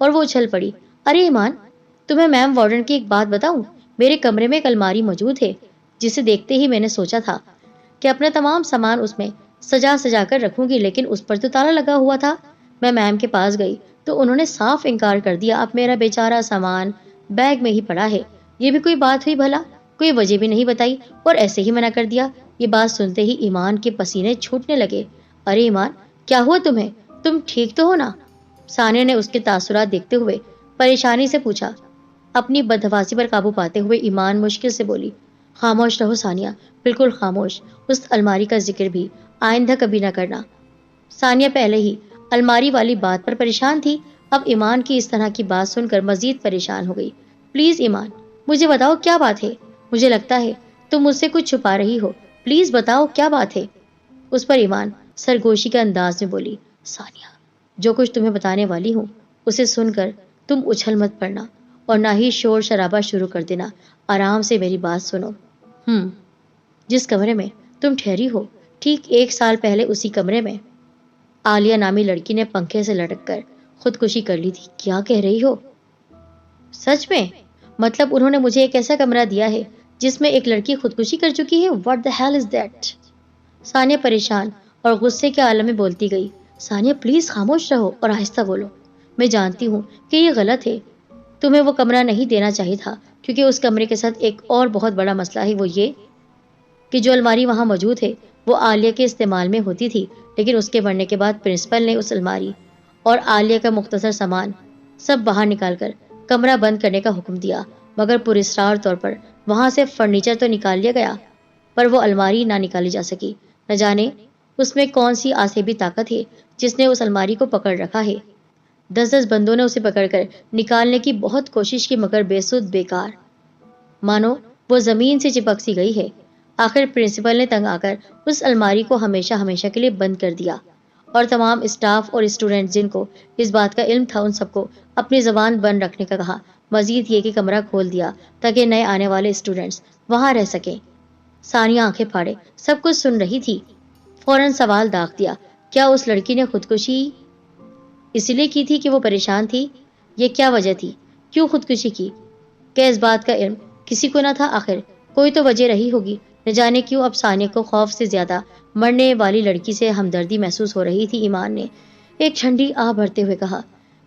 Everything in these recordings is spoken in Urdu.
اور وہ اچھل پڑی۔ ارے ایمان، تمہیں میم وارڈن کی ایک بات بتاؤں؟ میرے کمرے میں ایک الماری موجود ہے جسے دیکھتے ہی میں نے سوچا تھا کہ اپنا تمام سامان اس میں سجا سجا کر رکھوں گی، لیکن اس پر تو تالا لگا ہوا تھا۔ میں میم کے پاس گئی تو انہوں نے صاف انکار کر دیا۔ اب میرا بیچارہ سامان بیگ میں ہی پڑا ہے۔ یہ بھی کوئی بات ہوئی بھلا؟ کوئی وجہ بھی نہیں بتائی اور ایسے ہی منع کر دیا۔ یہ بات سنتے ہی ایمان کے پسینے چھوٹنے لگے۔ ارے ایمان، کیا ہوا تمہیں؟ تم ٹھیک تو ہو نا؟ ثانیہ نے اس کے تاثرات دیکھتے ہوئے پریشانی سے پوچھا۔ اپنی بدحواسی پر قابو پاتے ہوئے ایمان مشکل سے بولی، خاموش رہو ثانیہ، بالکل خاموش۔ اس الماری کا ذکر بھی آئندہ کبھی نہ کرنا۔ ثانیہ پہلے ہی الماری والی بات پر پریشان تھی، اب ایمان کی اس طرح کی بات سن کر مزید پریشان ہو گئی۔ پلیز ایمان، مجھے بتاؤ کیا بات ہے؟ مجھے لگتا ہے تم مجھ سے کچھ چھپا رہی ہو، پلیز بتاؤ کیا بات ہے؟ اس پر ایمان سرگوشی کے انداز میں بولی، ثانیہ، جو کچھ تمہیں بتانے والی ہوں اسے سن کر تم اچھل مت پڑنا اور نہ ہی شور شرابہ شروع کر دینا۔ آرام سے میری بات سنو۔ جس کمرے میں تم ٹھہری ہو ٹھیک 1 سال پہلے اسی کمرے میں عالیہ نامی لڑکی نے پنکھے سے لٹک کر خودکشی کر لی تھی۔ کیا کہہ رہی ہو؟ سچ میں؟ مطلب انہوں نے مجھے ایک ایسا کمرہ دیا ہے جس میں ایک لڑکی خودکشی کر چکی ہے؟ What the hell is that؟ ثانیہ پریشان اور غصے کے عالم میں بولتی گئی۔ ثانیہ پلیز خاموش رہو اور آہستہ بولو۔ میں جانتی ہوں کہ یہ غلط ہے، تمہیں وہ کمرہ نہیں دینا چاہیے تھا، کیونکہ اس کمرے کے ساتھ ایک اور بہت بڑا مسئلہ ہے، وہ یہ کہ جو الماری وہاں موجود ہے وہ عالیہ کے استعمال میں ہوتی تھی، لیکن اس کے مرنے کے بعد پرنسپل نے اس الماری اور عالیہ کا مختصر سامان سب باہر نکال کر کمرہ بند کرنے کا حکم دیا، مگر پراسرار طور پر وہاں سے فرنیچر تو نکال لیا گیا پر وہ الماری نہ نکالی جا سکی۔ نہ جانے اس میں کون سی آسیبی طاقت ہے جس نے اس الماری کو پکڑ رکھا ہے۔ 10 بندوں نے اسے پکڑ کر نکالنے کی بہت کوشش کی، مگر بے سود بیکار، مانو وہ زمین سے چپک سی گئی ہے۔ آخر پرنسپل نے تنگ آ کر اس الماری کو ہمیشہ ہمیشہ کے لیے بند کر دیا اور تمام اسٹاف اور اسٹوڈنٹ جن کو اس بات کا علم تھا ان سب کو اپنی زبان بند رکھنے کا کہا۔ مزید یہ کہ کمرہ کھول دیا تاکہ نئے آنے والے اسٹوڈنٹس وہاں رہ سکیں۔ ثانیہ آنکھیں پھاڑے سب کچھ سن رہی تھی۔ فوراً سوال داغ دیا، کیا اس لڑکی نے خودکشی اس لیے کی تھی کہ وہ پریشان تھی؟ یہ کیا وجہ تھی؟ کیوں خودکشی کی؟ کیا اس بات کا علم کسی کو نہ تھا؟ آخر کوئی تو وجہ رہی ہوگی۔ نہ جانے کیوں اب ثانیہ کو خوف سے زیادہ مرنے والی لڑکی سے ہمدردی محسوس ہو رہی تھی۔ ایمان نے ایک ٹھنڈی آہ بھرتے ہوئے کہا،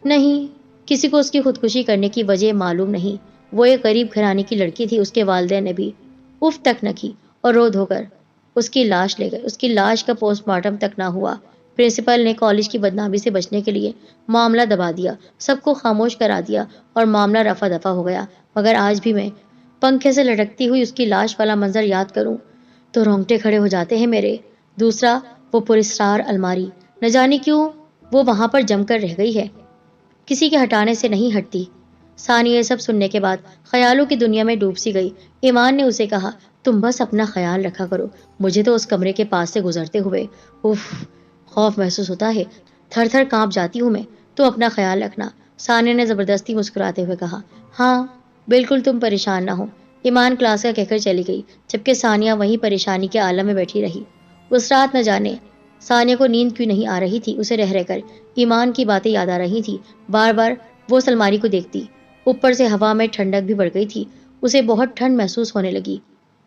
نہیں، کسی کو اس کی خودکشی کرنے کی وجہ معلوم نہیں۔ وہ ایک غریب گھرانے کی لڑکی تھی، اس کے والدین نے بھی اف تک نہ کی اور رو دھو کر اس کی لاش لے گئے۔ اس کی لاش کا پوسٹ مارٹم تک نہ ہوا۔ پرنسپل نے کالج کی بدنامی سے بچنے کے لیے معاملہ دبا دیا، سب کو خاموش کرا دیا اور معاملہ رفع دفع ہو گیا، مگر آج بھی میں پنکھے سے لٹکتی ہوئی اس کی لاش والا منظر یاد کروں تو رونگٹے کھڑے ہو جاتے ہیں میرے۔ دوسرا، وہ پراسرار الماری، نہ جانے کیوں وہ وہاں پر جم کر رہ گئی ہے، کسی کے ہٹانے سے نہیں ہٹتی۔ ثانیہ یہ سب سننے کے بعد خیالوں کی دنیا میں ڈوب سی گئی۔ ایمان نے اسے کہا، تم بس اپنا خیال رکھا کرو، مجھے تو اس کمرے کے پاس سے گزرتے ہوئے خوف محسوس ہوتا ہے، تھر تھر کانپ جاتی ہوں میں، تو اپنا خیال رکھنا۔ ثانیہ نے زبردستی مسکراتے ہوئے کہا، ہاں بالکل، تم پریشان نہ ہو۔ ایمان کلاس کا کہہ کر چلی گئی، جبکہ ثانیہ وہیں پریشانی کے عالم میں بیٹھی رہی۔ اس رات نہ جانے ثانیہ کو نیند کیوں نہیں آ رہی تھی، اسے رہ رہ کر ایمان کی باتیں یاد آ رہی تھی۔ بار بار وہ اس الماری کو دیکھتی، اوپر سے ہوا میں ٹھنڈک بھی بڑھ گئی تھی، اسے بہت ٹھنڈ محسوس ہونے لگی۔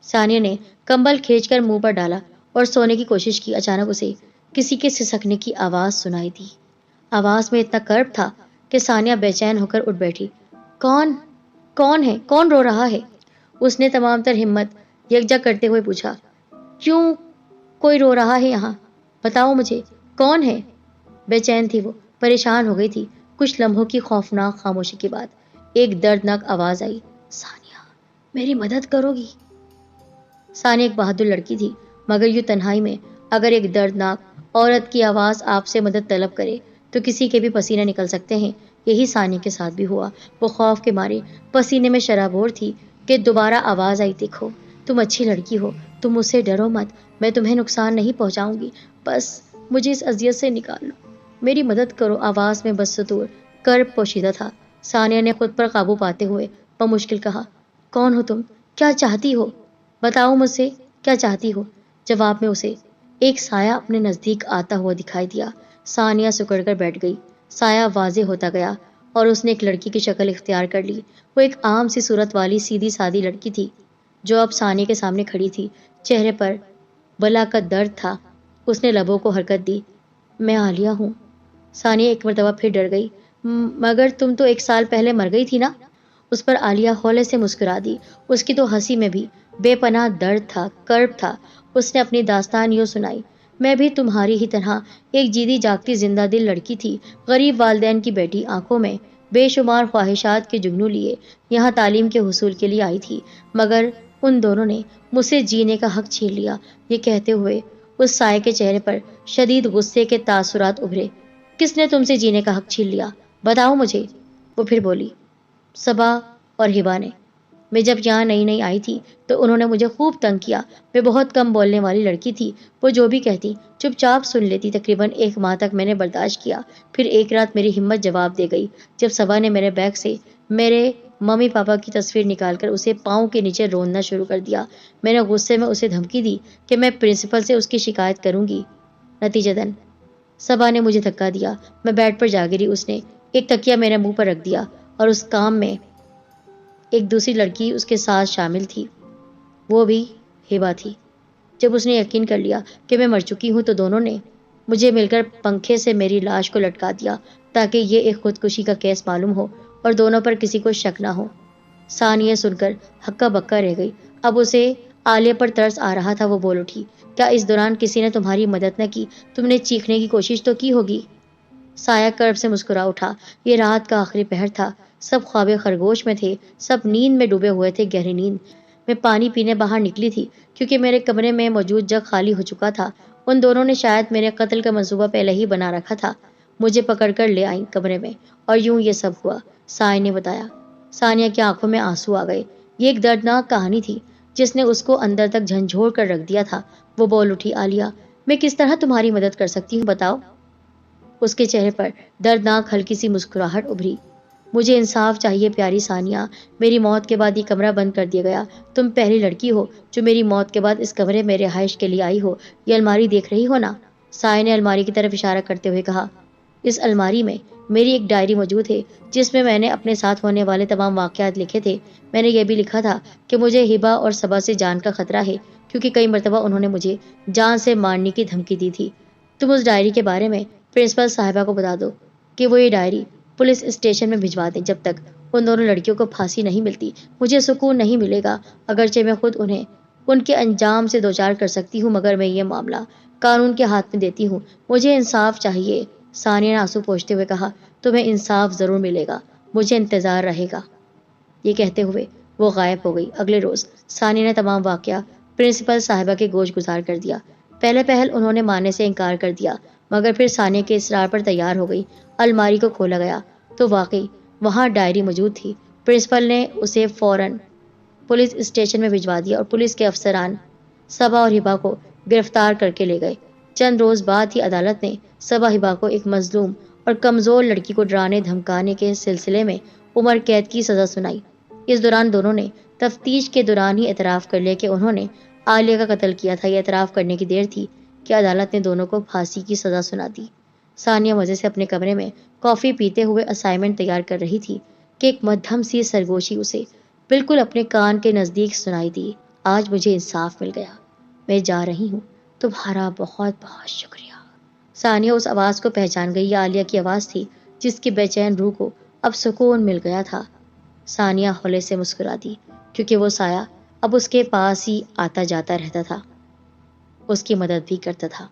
ثانیہ نے کمبل کھینچ کر منہ پر ڈالا اور سونے کی کوشش کی۔ اچانک اسے کسی کے سسکنے کی آواز سنائی دی۔ آواز میں اتنا کرب تھا کہ ثانیہ بے چین ہو کر اٹھ بیٹھی۔ کون ہے؟ کون رو رہا ہے؟ اس نے تمام تر ہمت یکجا کرتے ہوئے پوچھا۔ کیوں کوئی رو رہا ہے یہاں؟ بتاؤ مجھے، کون ہے؟ بے چین تھی وہ، پریشان ہو گئی تھی۔ کچھ لمحوں کی خوفناک خاموشی کے بعد ایک دردناک آواز آئی، ثانیہ میری مدد کرو گی؟ ثانیہ ایک بہادر لڑکی تھی، مگر یوں تنہائی میں اگر ایک دردناک عورت کی آواز آپ سے مدد طلب کرے تو کسی کے بھی پسینے نکل سکتے ہیں۔ یہی ثانیہ کے ساتھ بھی ہوا۔ وہ خوف کے مارے پسینے میں شرابور تھی کہ دوبارہ آواز آئی، دیکھو تم اچھی لڑکی ہو، تم مجھ سے ڈرو مت، میں تمہیں نقصان نہیں پہنچاؤں گی، بس مجھے اس اذیت سے نکال لو، میری مدد کرو۔ آواز میں بدستور کرب پوشیدہ تھا۔ ثانیہ نے خود پر قابو پاتے ہوئے بمشکل کہا، کون ہو تم؟ کیا چاہتی ہو؟ بتاؤ مجھ سے کیا چاہتی ہو؟ جواب میں اسے ایک سایہ اپنے نزدیک آتا ہوا دکھائی دیا۔ ثانیہ سکڑ کر بیٹھ گئی۔ سایہ واضح ہوتا گیا اور اس نے ایک لڑکی کی شکل اختیار کر لی۔ وہ ایک عام سی صورت والی سیدھی سادی لڑکی تھی جو اب ثانیہ کے سامنے کھڑی تھی۔ چہرے پر بلا کا درد تھا۔ اس نے لبوں کو حرکت دی۔ میں عالیہ ہوں۔ ثانیہ ایک مرتبہ پھر ڈر گئی۔ مگر تم تو 1 سال پہلے مر گئی تھی نا؟ اس پر عالیہ ہولے سے مسکرا دی۔ اس کی تو ہنسی میں بھی بے پناہ درد تھا، کرب تھا۔ اس نے اپنی داستان یوں سنائی۔ میں بھی تمہاری ہی طرح ایک جیتی جاگتی زندہ دل لڑکی تھی، غریب والدین کی بیٹی، آنکھوں میں بے شمار خواہشات کے جگنو لیے یہاں تعلیم کے حصول کے لیے آئی تھی، مگر ان دونوں نے مجھ سے جینے کا حق چھین لیا۔ یہ کہتے ہوئے اس سائے کے چہرے پر شدید غصے کے تاثرات ابھرے۔ کس نے تم سے جینے کا حق چھین لیا؟ بتاؤ مجھے۔ وہ پھر بولی۔ صبا اور ہبا نے۔ میں جب یہاں نئی نئی آئی تھی تو انہوں نے مجھے خوب تنگ کیا۔ میں بہت کم بولنے والی لڑکی تھی۔ وہ جو بھی کہتی چپ چاپ سن لیتی۔ تقریباً 1 ماہ تک میں نے برداشت کیا۔ پھر ایک رات میری ہمت جواب دے گئی جب صبا نے میرے بیگ سے میرے ممی پاپا کی تصویر نکال کر اسے پاؤں کے نیچے روننا شروع کر دیا۔ میں نے غصے میں اسے دھمکی دی کہ میں پرنسپل سے اس کی شکایت کروں گی۔ نتیجتاً صبا نے مجھے دھکا دیا۔ میں بیڈ پر جا گری۔ اس نے ایک تکیہ میرے منہ پر رکھ دیا اور اس کام میں ایک دوسری لڑکی اس کے ساتھ شامل تھی، وہ بھی ہبا تھی۔ جب اس نے یقین کر لیا کہ میں مر چکی ہوں تو دونوں نے مجھے مل کر پنکھے سے میری لاش کو لٹکا دیا تاکہ یہ ایک خودکشی کا کیس معلوم ہو اور دونوں پر کسی کو شک نہ ہو۔ ثانیہ سن کر ہکا بکا رہ گئی۔ اب اسے عالیہ پر ترس آ رہا تھا۔ وہ بول اٹھی، کیا اس دوران کسی نے تمہاری مدد نہ کی؟ تم نے چیخنے کی کوشش تو کی ہوگی۔ سایہ کرب سے مسکرا اٹھا۔ یہ رات کا آخری پہر تھا۔ سب خواب خرگوش میں تھے، سب نیند میں ڈوبے ہوئے تھے، گہری نیند۔ میں پانی پینے باہر نکلی تھی کیونکہ میرے کمرے میں موجود جگ خالی ہو چکا تھا۔ ان دونوں نے شاید میرے قتل کا منصوبہ پہلے ہی بنا رکھا تھا۔ مجھے پکڑ کر لے آئیں کمرے میں اور یوں یہ سب ہوا، سائے نے بتایا۔ ثانیہ کی آنکھوں میں آنسو آ گئے۔ یہ ایک دردناک کہانی تھی جس نے اس کو اندر تک جھنجھوڑ کر رکھ دیا تھا۔ وہ بول اٹھی، عالیہ میں کس طرح تمہاری مدد کر سکتی ہوں، بتاؤ۔ اس کے چہرے پر دردناک ہلکی سی مسکراہٹ ابھری۔ مجھے انصاف چاہیے پیاری ثانیہ، میری موت کے بعد یہ کمرہ بند کر دیا گیا۔ تم پہلی لڑکی ہو جو میری موت کے بعد اس کمرے میں رہائش کے لیے آئی ہو۔ یہ الماری دیکھ رہی ہو نا؟ سائے نے الماری کی طرف اشارہ کرتے ہوئے کہا۔ اس الماری میں میری ایک ڈائری موجود ہے جس میں نے اپنے ساتھ ہونے والے تمام واقعات لکھے تھے۔ میں نے یہ بھی لکھا تھا کہ مجھے ہبا اور صبا سے جان کا خطرہ ہے کیونکہ کئی مرتبہ انہوں نے مجھے جان سے مارنے کی دھمکی دی تھی۔ تم اس ڈائری کے بارے میں پرنسپل صاحبہ کو بتا دو کہ وہ یہ ڈائری پولیس اسٹیشن میں بھجوا دیں۔ جب تک ان دونوں لڑکیوں کو پھانسی نہیں ملتی مجھے سکون نہیں ملے گا۔ اگرچہ میں خود انہیں ان کے انجام سے دوچار کر سکتی ہوں مگر میں یہ معاملہ قانون کے ہاتھ میں دیتی ہوں۔ مجھے انصاف چاہیے۔ ثانیہ نے آنسو پوچھتے ہوئے کہا، تمہیں انصاف ضرور ملے گا، مجھے انتظار رہے گا۔ یہ کہتے ہوئے وہ غائب ہو گئی۔ اگلے روز ثانیہ نے تمام واقعہ پرنسپل صاحبہ کے گوش گزار کر دیا۔ پہلے پہل انہوں نے ماننے سے انکار کر دیا مگر پھر ثانیہ کے اصرار پر تیار ہو گئی۔ الماری کو کھولا گیا تو واقعی وہاں ڈائری موجود تھی۔ پرنسپل نے اسے فوراً پولیس اسٹیشن میں بھجوا دیا اور پولیس کے افسران صبا اور ہبا کو گرفتار کر کے لے گئے۔ چند روز بعد ہی عدالت نے صبا ہبا کو ایک مظلوم اور کمزور لڑکی کو ڈرانے دھمکانے کے سلسلے میں عمر قید کی سزا سنائی۔ اس دوران دونوں نے تفتیش کے دوران ہی اعتراف کر لیا کہ انہوں نے عالیہ کا قتل کیا تھا۔ یہ اعتراف کرنے کی دیر تھی کہ عدالت نے دونوں کو پھانسی کی سزا سنا دی۔ ثانیہ مزے سے اپنے کمرے میں کافی پیتے ہوئے اسائنمنٹ تیار کر رہی تھی کہ ایک مدھم سی سرگوشی اسے بالکل اپنے کان کے نزدیک سنائی دی۔ آج مجھے انصاف مل گیا، میں جا رہی ہوں، تمہارا بہت بہت شکریہ۔ ثانیہ اس آواز کو پہچان گئی۔ یہ عالیہ کی آواز تھی جس کی بے چین روح کو اب سکون مل گیا تھا۔ ثانیہ ہولے سے مسکرا دی کیونکہ وہ سایہ اب اس کے پاس ہی آتا جاتا رہتا تھا، اس کی مدد بھی کرتا تھا۔